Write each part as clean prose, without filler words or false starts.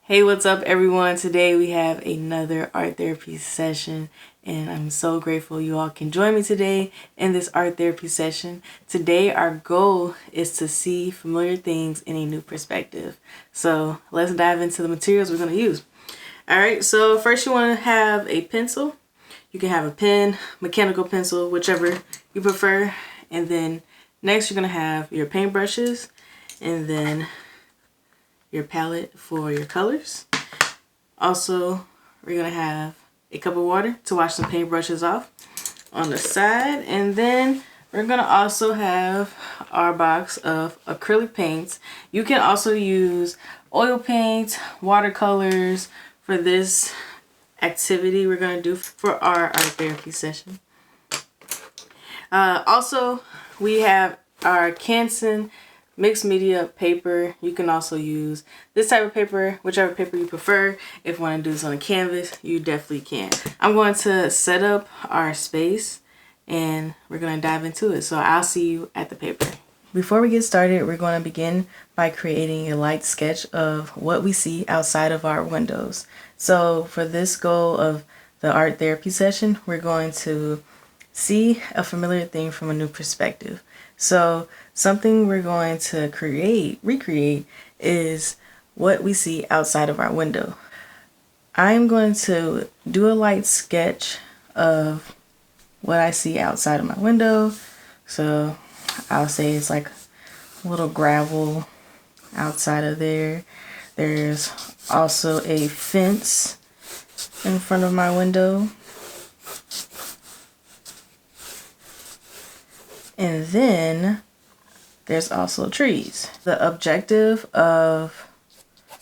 Hey, what's up everyone? Today we have another art therapy session and I'm so grateful you all can join me today in this art therapy session. Today our goal is to see familiar things in a new perspective. So let's dive into the materials we're going to use. Alright, so first you want to have a pencil. You can have a pen, mechanical pencil, whichever you prefer. And then next you're going to have your paintbrushes and then your palette for your colors. Also, we're gonna have a cup of water to wash some paintbrushes off on the side, and then we're gonna also have our box of acrylic paints. You can also use oil paint, watercolors for this activity we're gonna do for our art therapy session. Also, we have our Canson mixed media paper. You can also use this type of paper, whichever paper you prefer. If you want to do this on a canvas, you definitely can. I'm going to set up our space and we're going to dive into it. So I'll see you at the paper. Before we get started, we're going to begin by creating a light sketch of what we see outside of our windows. So for this goal of the art therapy session, we're going to see a familiar thing from a new perspective. So something we're going to recreate is what we see outside of our window. I'm going to do a light sketch of what I see outside of my window. So I'll say it's like a little gravel outside of there. There's also a fence in front of my window. And then there's also trees. The objective of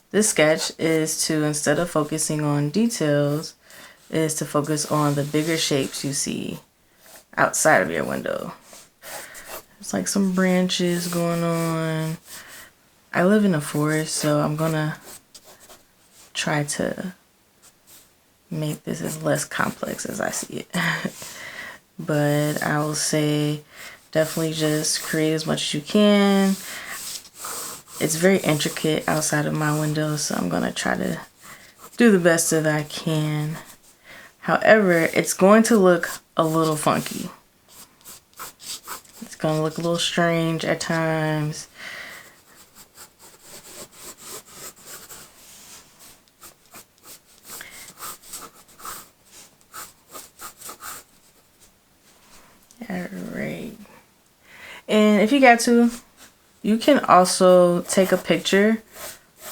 this sketch is to, instead of focusing on details, is to focus on the bigger shapes you see outside of your window. There's like some branches going on. I live in a forest, so I'm gonna try to make this as less complex as I see it. But I will say definitely just create as much as you can. It's very intricate outside of my window, so I'm gonna try to do the best that I can. However, it's going to look a little funky. It's gonna look a little strange at times. Alright. And if you got to, you can also take a picture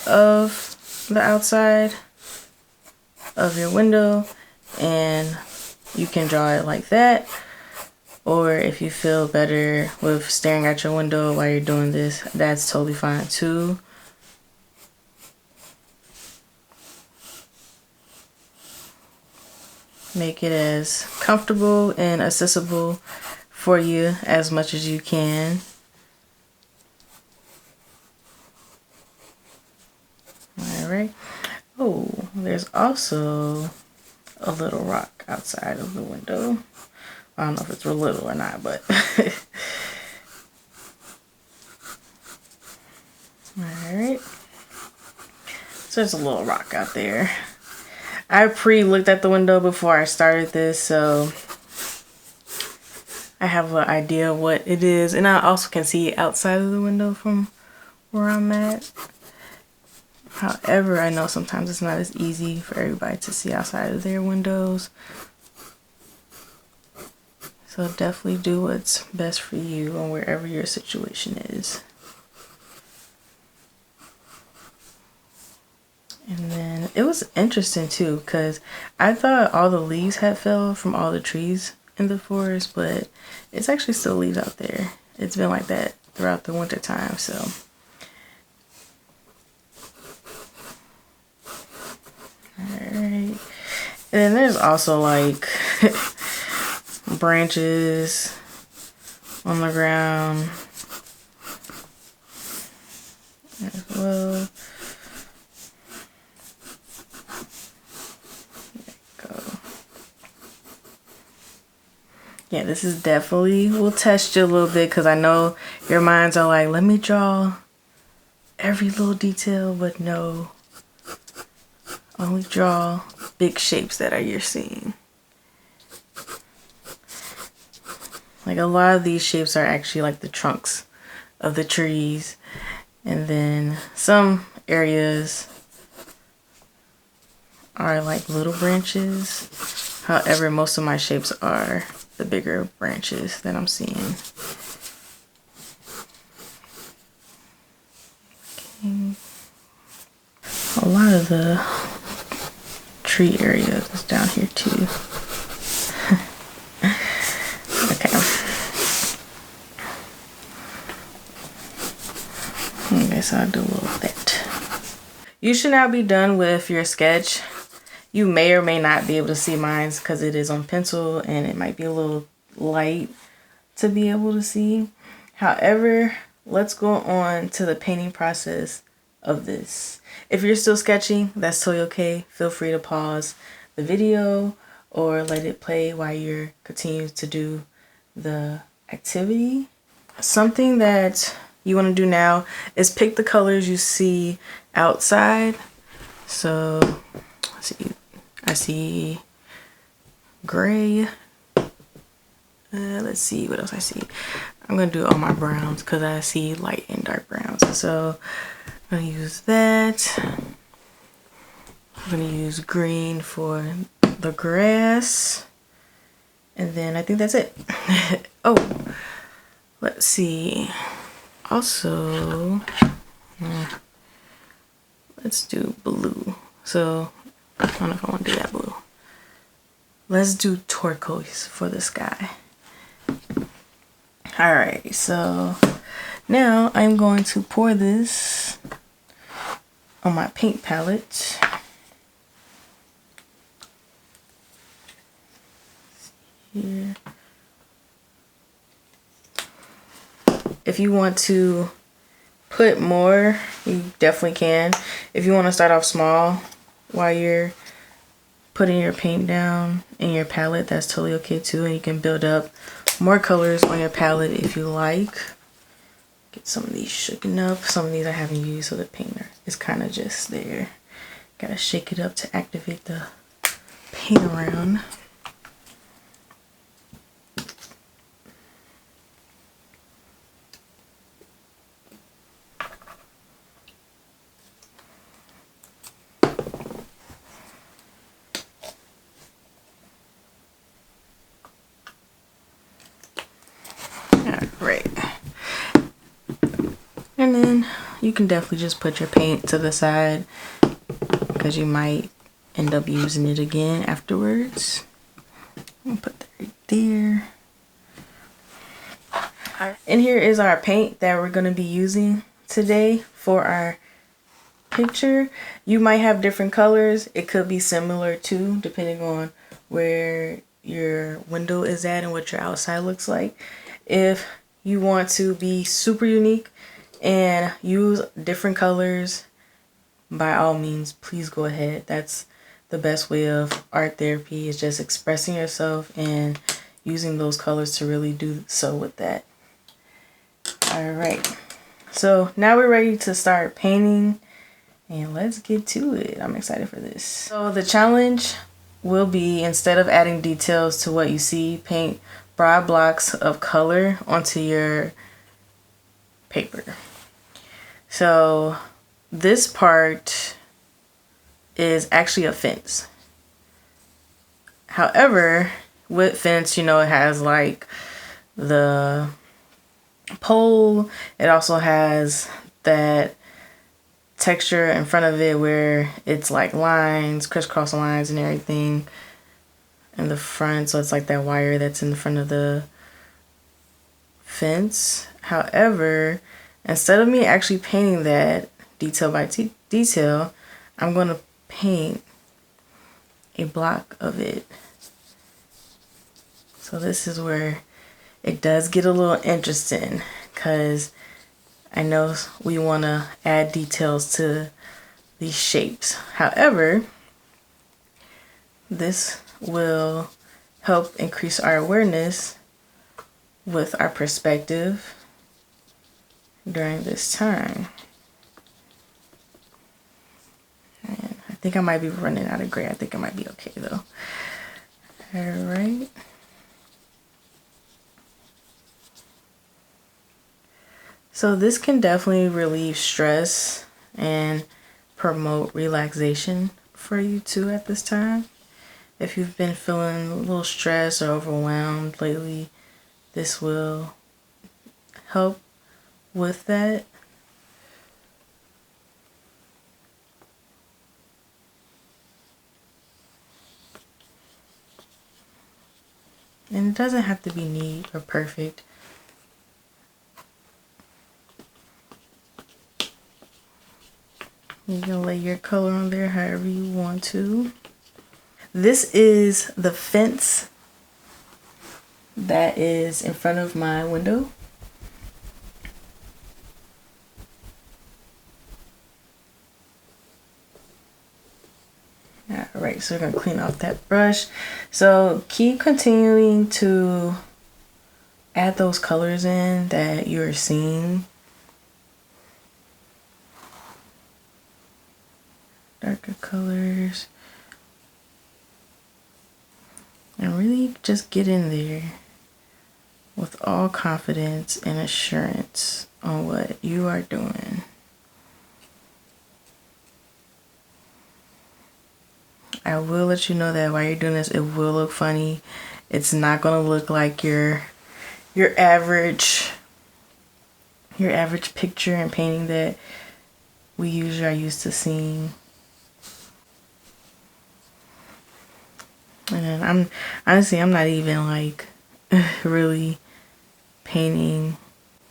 of the outside of your window and you can draw it like that. Or if you feel better with staring at your window while you're doing this, that's totally fine too. Make it as comfortable and accessible for you as much as you can. Alright. Oh, there's also a little rock outside of the window. I don't know if it's real little or not, but alright. So there's a little rock out there. I pre-looked at the window before I started this, so I have an idea of what it is, and I also can see it outside of the window from where I'm at. However, I know sometimes it's not as easy for everybody to see outside of their windows. So definitely do what's best for you and wherever your situation is. And then it was interesting too, because I thought all the leaves had fell from all the trees in the forest, but it's actually still leaves out there. It's been like that throughout the winter time, so. Alright. And then there's also like branches on the ground as well. Yeah, this is definitely will test you a little bit because I know your minds are like, let me draw every little detail, but no, only draw big shapes that you're seeing. Like a lot of these shapes are actually like the trunks of the trees. And then some areas are like little branches. However, most of my shapes are the bigger branches that I'm seeing. Okay. A lot of the tree area is down here too. Okay. Okay, so I'll do a little bit. You should now be done with your sketch. You may or may not be able to see mine because it is on pencil and it might be a little light to be able to see. However, let's go on to the painting process of this. If you're still sketching, that's totally okay. Feel free to pause the video or let it play while you're continuing to do the activity. Something that you want to do now is pick the colors you see outside. So let's see, I see gray. Let's see what else I see. I'm gonna do all my browns because I see light and dark browns. So I'm gonna use that. I'm gonna use green for the grass. And then I think that's it. Oh, let's see. Also, let's do blue. So I don't know if I want to do that blue. Let's do turquoise for the sky. Alright, so now I'm going to pour this on my paint palette. Here. If you want to put more, you definitely can. If you want to start off small while you're putting your paint down in your palette, that's totally okay too. And you can build up more colors on your palette if you like. Get some of these shaken up. Some of these I haven't used, so the paint is kind of just there. Gotta shake it up to activate the paint around. Right. And then you can definitely just put your paint to the side because you might end up using it again afterwards. I'll put that right there. And here is our paint that we're going to be using today for our picture. You might have different colors. It could be similar too, depending on where your window is at and what your outside looks like. If you want to be super unique and use different colors, by all means, please go ahead. That's the best way of art therapy, is just expressing yourself and using those colors to really do so with that. All right, so now we're ready to start painting and let's get to it. I'm excited for this. So the challenge will be, instead of adding details to what you see, paint broad blocks of color onto your paper. So this part is actually a fence. However, with fence, you know, it has like the pole. It also has that texture in front of it where it's like lines, crisscross lines and everything in the front. So it's like that wire that's in the front of the fence. However, instead of me actually painting that detail by detail, I'm going to paint a block of it. So this is where it does get a little interesting, because I know we want to add details to these shapes. However, this will help increase our awareness with our perspective during this time. And I think I might be running out of gray. I think it might be okay though. All right. So this can definitely relieve stress and promote relaxation for you too at this time. If you've been feeling a little stressed or overwhelmed lately, this will help with that. And it doesn't have to be neat or perfect. You can lay your color on there however you want to. This is the fence that is in front of my window. Alright, so we're going to clean off that brush. So keep continuing to add those colors in that you're seeing. Darker colors. And really just get in there with all confidence and assurance on what you are doing. I will let you know that while you're doing this, it will look funny. It's not gonna look like your average picture and painting that we usually are used to seeing. And I'm not even like really painting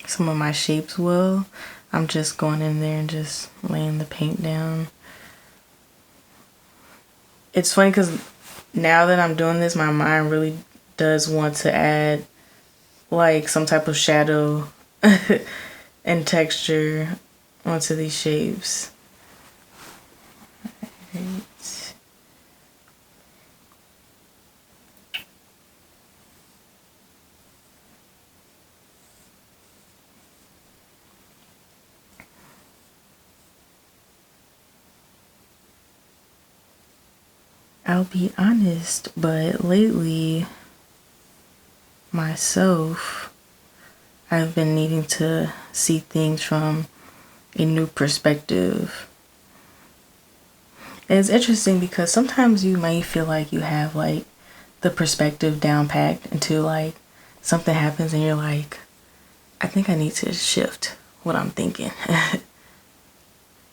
some of my shapes well. I'm just going in there and just laying the paint down. It's funny because now that I'm doing this, my mind really does want to add like some type of shadow and texture onto these shapes. Right. I'll be honest, but lately myself, I've been needing to see things from a new perspective. And it's interesting because sometimes you might feel like you have like the perspective down packed until like something happens and you're like, I think I need to shift what I'm thinking.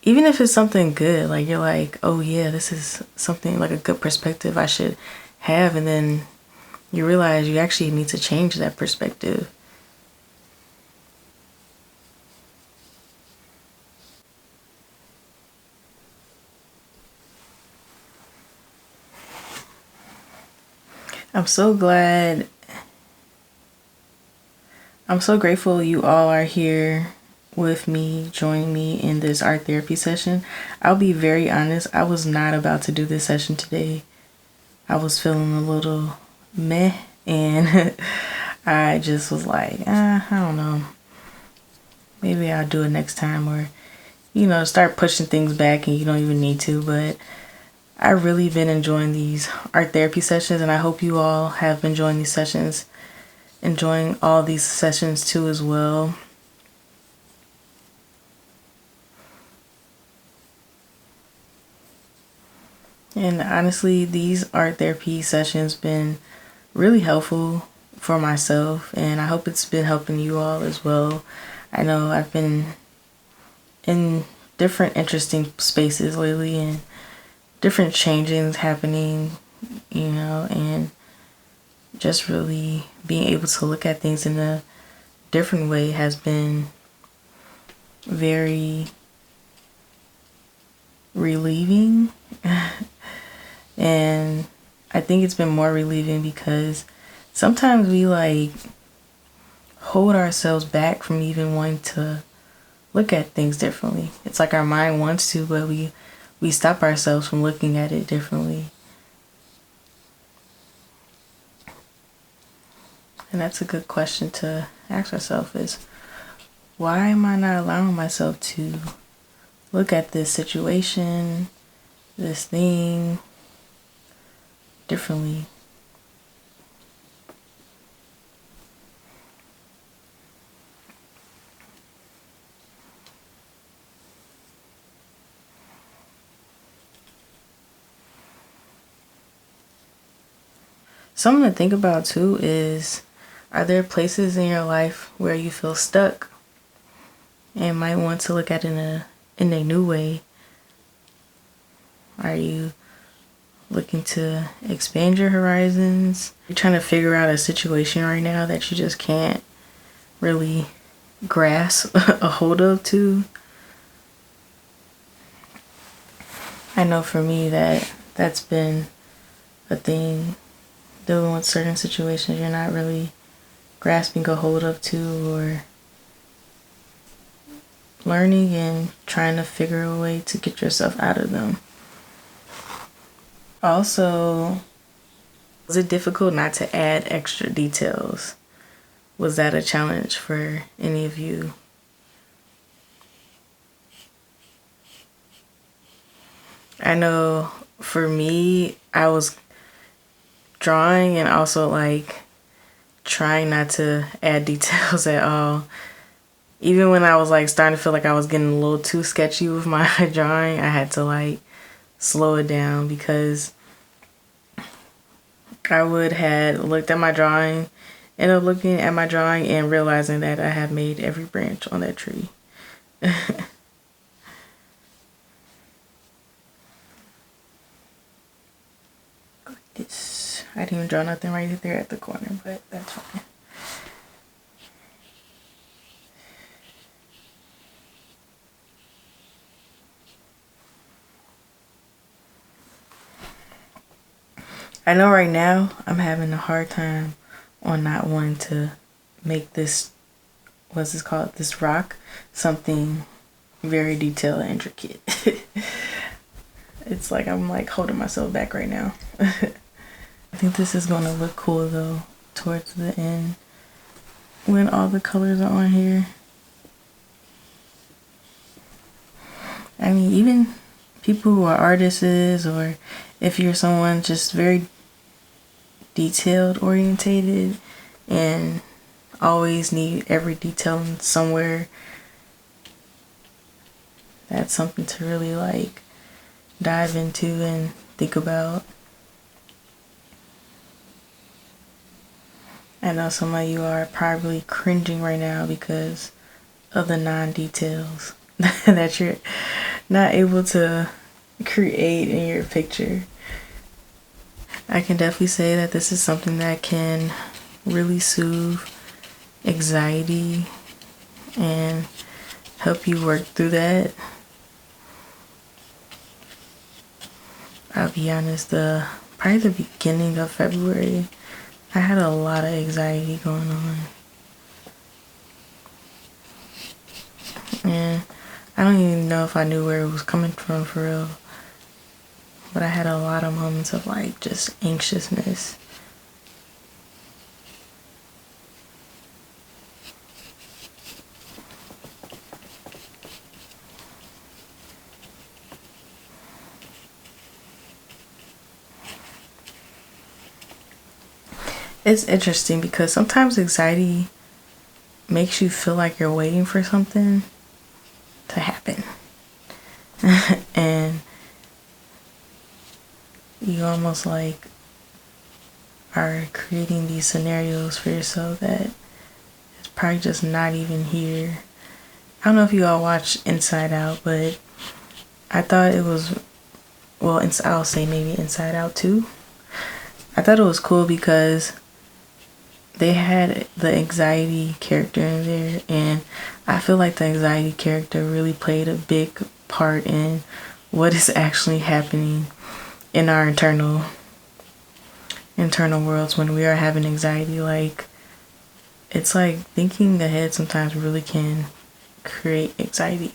Even if it's something good, like you're like, oh yeah, this is something like a good perspective I should have, and then you realize you actually need to change that perspective. I'm so grateful you all are here with me, joining me in this art therapy session. I'll be very honest, I was not about to do this session today. I was feeling a little meh, and I just was like, I don't know. Maybe I'll do it next time, or, start pushing things back and you don't even need to. But I really been enjoying these art therapy sessions, and I hope you all have been enjoying these sessions, enjoying all these sessions too as well. And honestly, these art therapy sessions been really helpful for myself, and I hope it's been helping you all as well. I know I've been in different interesting spaces lately and different changes happening, and just really being able to look at things in a different way has been very relieving. And I think it's been more relieving because sometimes we like hold ourselves back from even wanting to look at things differently. It's like our mind wants to, but we stop ourselves from looking at it differently. And that's a good question to ask ourselves, is why am I not allowing myself to look at this situation, this thing differently. Something to think about too is, are there places in your life where you feel stuck and might want to look at it in a new way? Are you looking to expand your horizons? You're trying to figure out a situation right now that you just can't really grasp a hold of too. I know for me that's been a thing, dealing with certain situations you're not really grasping a hold of to, or learning and trying to figure a way to get yourself out of them. Also, was it difficult not to add extra details? Was that a challenge for any of you? I know for me, I was drawing and also like trying not to add details at all. Even when I was like starting to feel like I was getting a little too sketchy with my drawing, I had to like slow it down, because I would have looked at my drawing, end up looking at my drawing and realizing that I have made every branch on that tree. This, I didn't even draw nothing right there at the corner, but that's fine. I know right now I'm having a hard time on not wanting to make this, what's this called, this rock, something very detailed and intricate. It's like I'm like holding myself back right now. I think this is going to look cool though towards the end when all the colors are on here. I mean, even people who are artists, or if you're someone just very detailed orientated and always need every detail somewhere, that's something to really like dive into and think about. I know some of you are probably cringing right now because of the non-details that you're not able to create in your picture. I can definitely say that this is something that can really soothe anxiety and help you work through that. I'll be honest, probably the beginning of February, I had a lot of anxiety going on. And I don't even know if I knew where it was coming from for real. But I had a lot of moments of like just anxiousness. It's interesting because sometimes anxiety makes you feel like you're waiting for something to happen. And you almost like are creating these scenarios for yourself that it's probably just not even here. I don't know if you all watch Inside Out, but I thought it was, well, I'll say maybe Inside Out 2. I thought it was cool because they had the anxiety character in there, and I feel like the anxiety character really played a big part in what is actually happening in our internal worlds when we are having anxiety. Like, it's like thinking ahead sometimes really can create anxiety.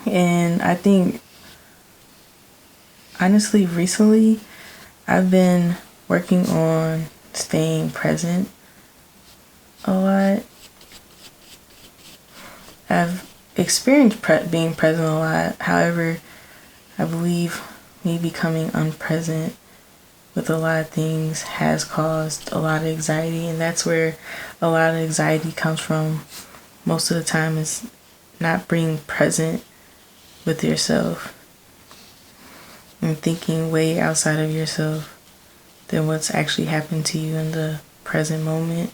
And I think honestly recently I've been working on staying present a lot. I've experienced being present a lot. However, I believe me becoming unpresent with a lot of things has caused a lot of anxiety, and that's where a lot of anxiety comes from most of the time, is not being present with yourself and thinking way outside of yourself than what's actually happened to you in the present moment.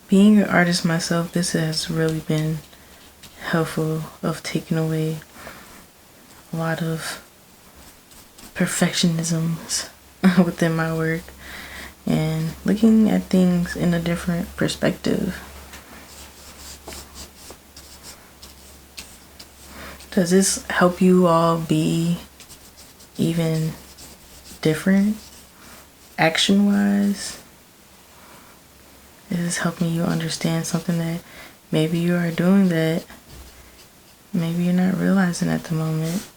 Being an artist myself, this has really been helpful of taking away a lot of perfectionisms within my work and looking at things in a different perspective. Does this help you all be even different action-wise? Is this helping you understand something that maybe you are doing that maybe you're not realizing at the moment?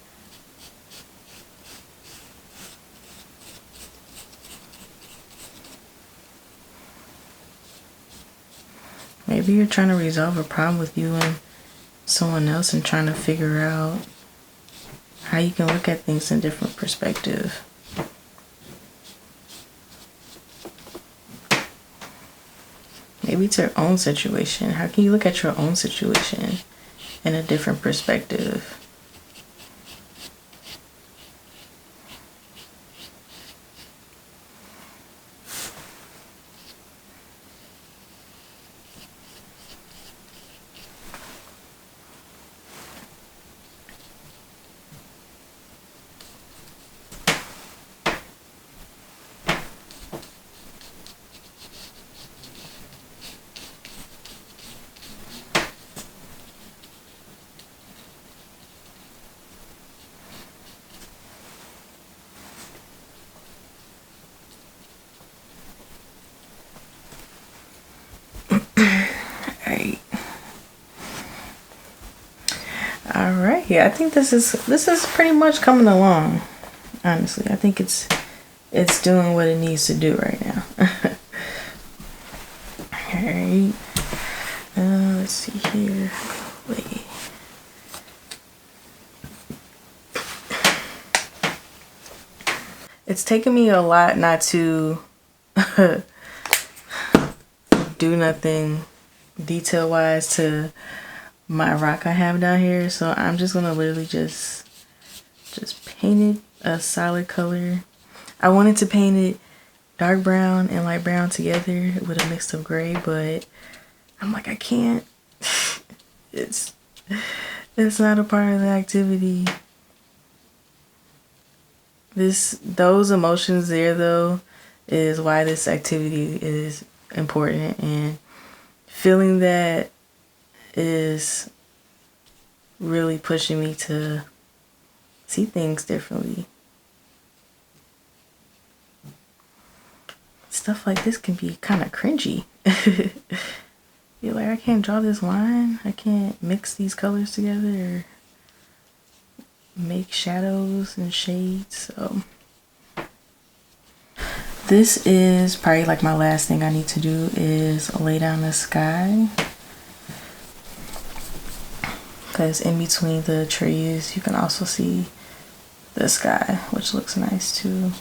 Maybe you're trying to resolve a problem with you and someone else and trying to figure out how you can look at things in different perspective. Maybe it's your own situation. How can you look at your own situation in a different perspective? Alright, yeah, I think this is pretty much coming along. Honestly, I think it's doing what it needs to do right now. Alright. Let's see here. Wait. It's taken me a lot not to do nothing detail wise to my rock I have down here, so I'm just gonna literally just paint it a solid color. I wanted to paint it dark brown and light brown together with a mix of gray, but I'm like, I can't. it's not a part of the activity. Those emotions there though is why this activity is important, and feeling that is really pushing me to see things differently. Stuff like this can be kind of cringy. You're like, I can't draw this line, I can't mix these colors together or make shadows and shades. So this is probably like my last thing I need to do is lay down the sky, because in between the trees you can also see the sky, which looks nice too.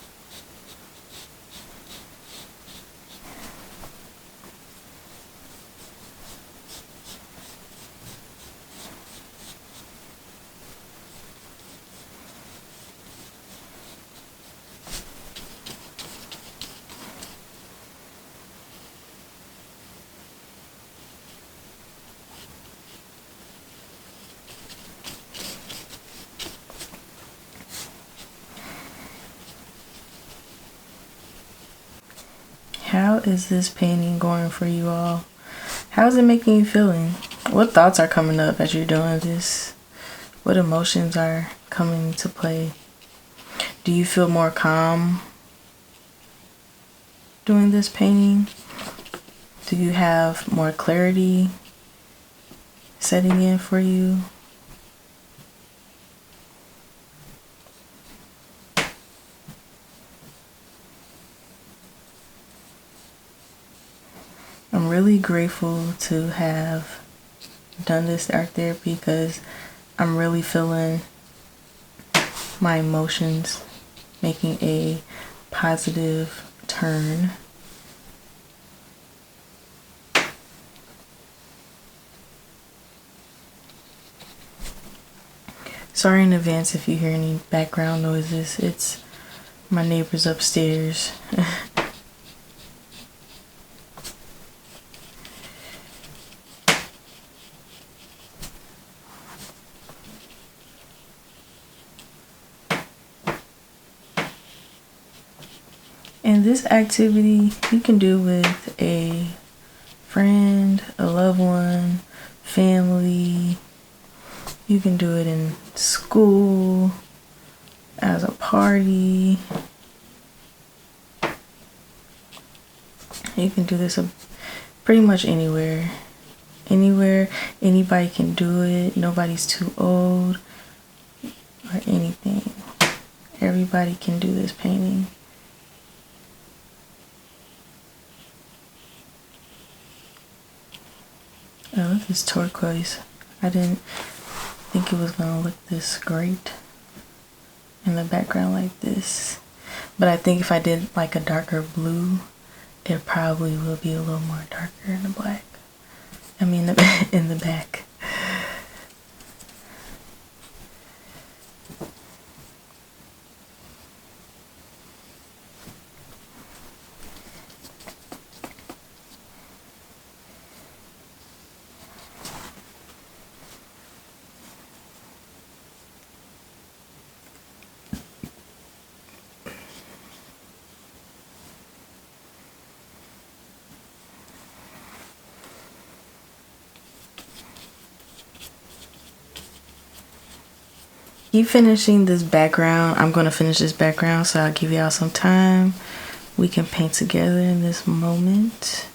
how is this painting going for you all? How's it making you feeling? What thoughts are coming up as you're doing this? What emotions are coming to play? Do you feel more calm doing this painting? Do you have more clarity setting in for you? I'm really grateful to have done this art therapy because I'm really feeling my emotions making a positive turn. Sorry in advance if you hear any background noises. It's my neighbors upstairs. And this activity you can do with a friend, a loved one, family. You can do it in school, as a party. You can do this pretty much anywhere. Anywhere, anybody can do it. Nobody's too old or anything. Everybody can do this painting. Oh, look at this turquoise. I didn't think it was gonna look this great in the background like this. But I think if I did like a darker blue, it probably will be a little more darker in the black. I mean, in the back. Keep finishing this background. I'm going to finish this background, so I'll give y'all some time. We can paint together in this moment.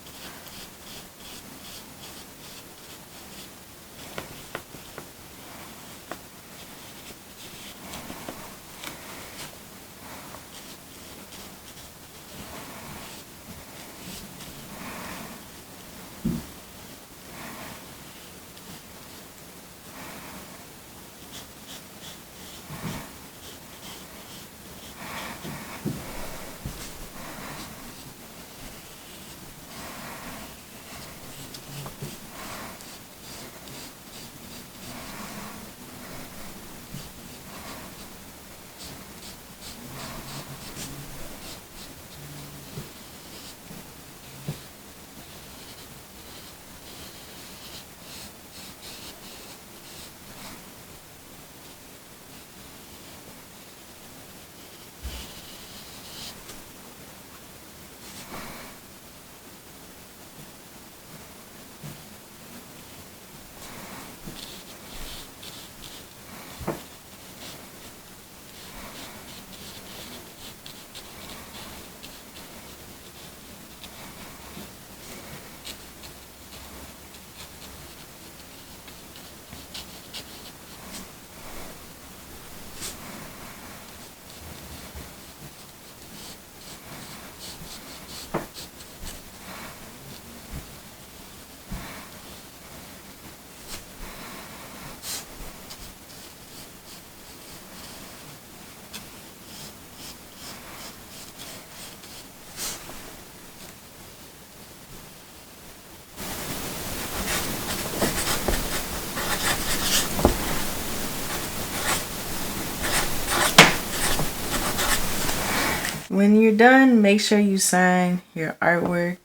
When you're done, make sure you sign your artwork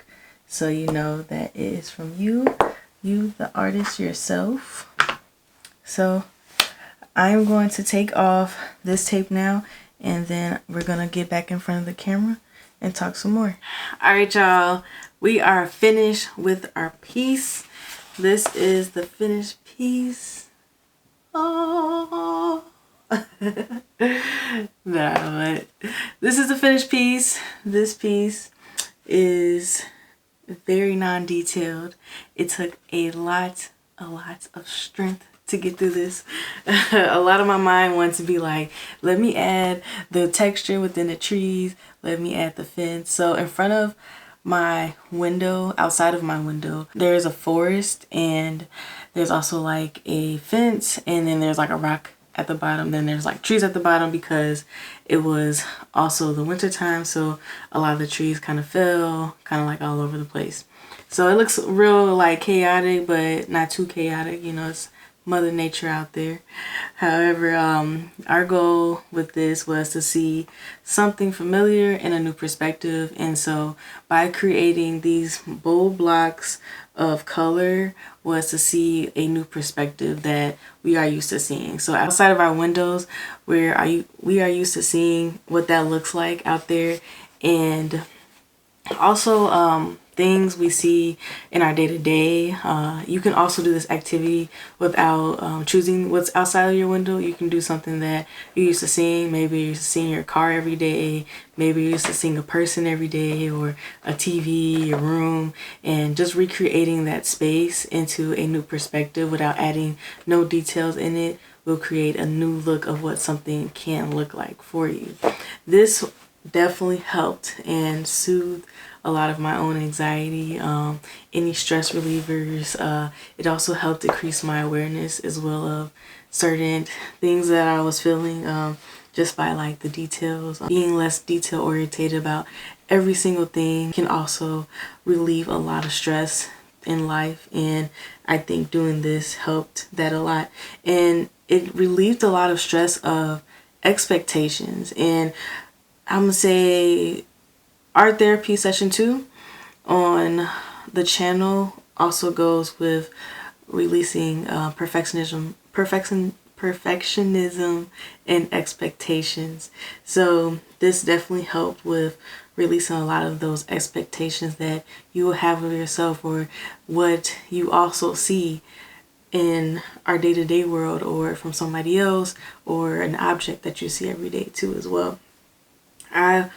so you know that it is from you, the artist yourself. So I'm going to take off this tape now, and then we're going to get back in front of the camera and talk some more. All right, y'all. We are finished with our piece. This is the finished piece. Oh. Nah, but this is the finished piece. This piece is very non-detailed. It took a lot of strength to get through this. A lot of my mind wants to be like, let me add the texture within the trees, let me add the fence. So in front of my window, outside of my window, there's a forest, and there's also like a fence, and then there's like a rock at the bottom. Then there's like trees at the bottom because it was also the winter time, so a lot of the trees kind of fell, kind of like all over the place. So it looks real like chaotic, but not too chaotic. You know, it's Mother Nature out there. However, our goal with this was to see something familiar in a new perspective, and so by creating these bold blocks of color was to see a new perspective that we are used to seeing. So outside of our windows, we are used to seeing what that looks like out there, and also things we see in our day-to-day. You can also do this activity without choosing what's outside of your window. You can do something that you're used to seeing. Maybe you're used to seeing your car every day. Maybe you're used to seeing a person every day, or a TV, your room, and just recreating that space into a new perspective without adding no details in it will create a new look of what something can look like for you. This definitely helped and soothed a lot of my own anxiety, any stress relievers. It also helped decrease my awareness as well of certain things that I was feeling, just by like the details. Being less detail oriented about every single thing can also relieve a lot of stress in life, and I think doing this helped that a lot. And it relieved a lot of stress of expectations. And I'm gonna say art therapy session 2 on the channel also goes with releasing perfectionism and expectations. So this definitely helped with releasing a lot of those expectations that you will have of yourself, or what you also see in our day-to-day world, or from somebody else, or an object that you see every day too as well. I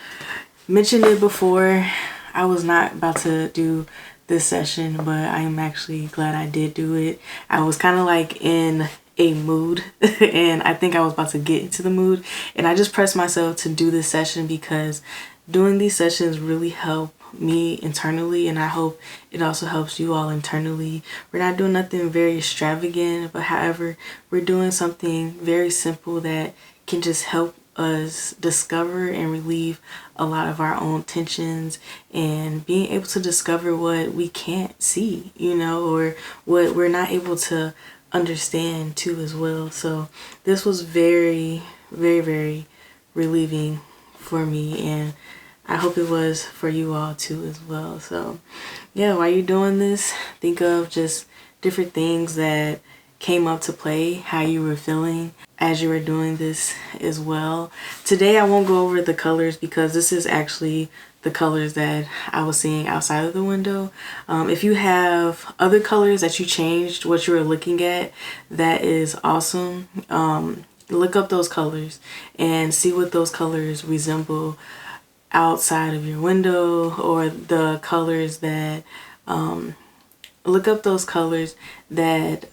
mentioned it before, I was not about to do this session, but I am actually glad I did do it. I was kind of like in a mood and I think I was about to get into the mood, and I just pressed myself to do this session because doing these sessions really help me internally, and I hope it also helps you all internally. We're not doing nothing very extravagant, but however, we're doing something very simple that can just help us discover and relieve a lot of our own tensions, and being able to discover what we can't see, you know, or what we're not able to understand too as well. So this was very, very, very relieving for me, and I hope it was for you all too as well. So yeah, while you're doing this, think of just different things that came up to play, how you were feeling as you were doing this as well. Today I won't go over the colors because this is actually the colors that I was seeing outside of the window. If you have other colors that you changed what you were looking at, that is awesome. Look up those colors and see what those colors resemble outside of your window, or the colors that look up those colors that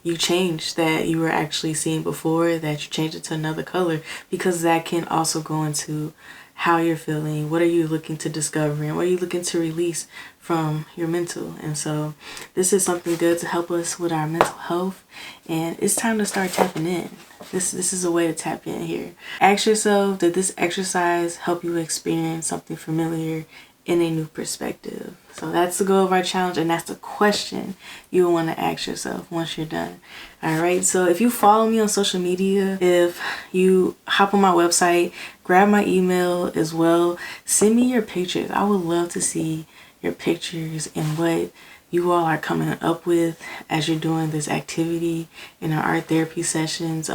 you changed, that you were actually seeing before, that you changed it to another color, because that can also go into how you're feeling, what are you looking to discover, and what are you looking to release from your mental. And so this is something good to help us with our mental health, and it's time to start tapping in. This is a way to tap in here. Ask yourself, did this exercise help you experience something familiar in a new perspective? So that's the goal of our challenge, and that's the question you will want to ask yourself once you're done. All right, so if you follow me on social media, if you hop on my website, grab my email as well, send me your pictures. I would love to see your pictures and what you all are coming up with as you're doing this activity in our art therapy sessions.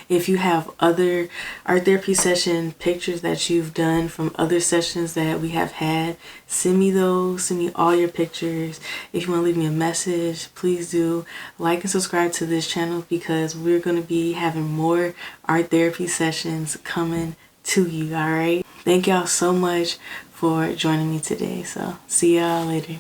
If you have other art therapy session pictures that you've done from other sessions that we have had, send me those. Send me all your pictures. If you want to leave me a message, please do. Like and subscribe to this channel because we're going to be having more art therapy sessions coming to you. All right. Thank y'all so much for joining me today. So see y'all later.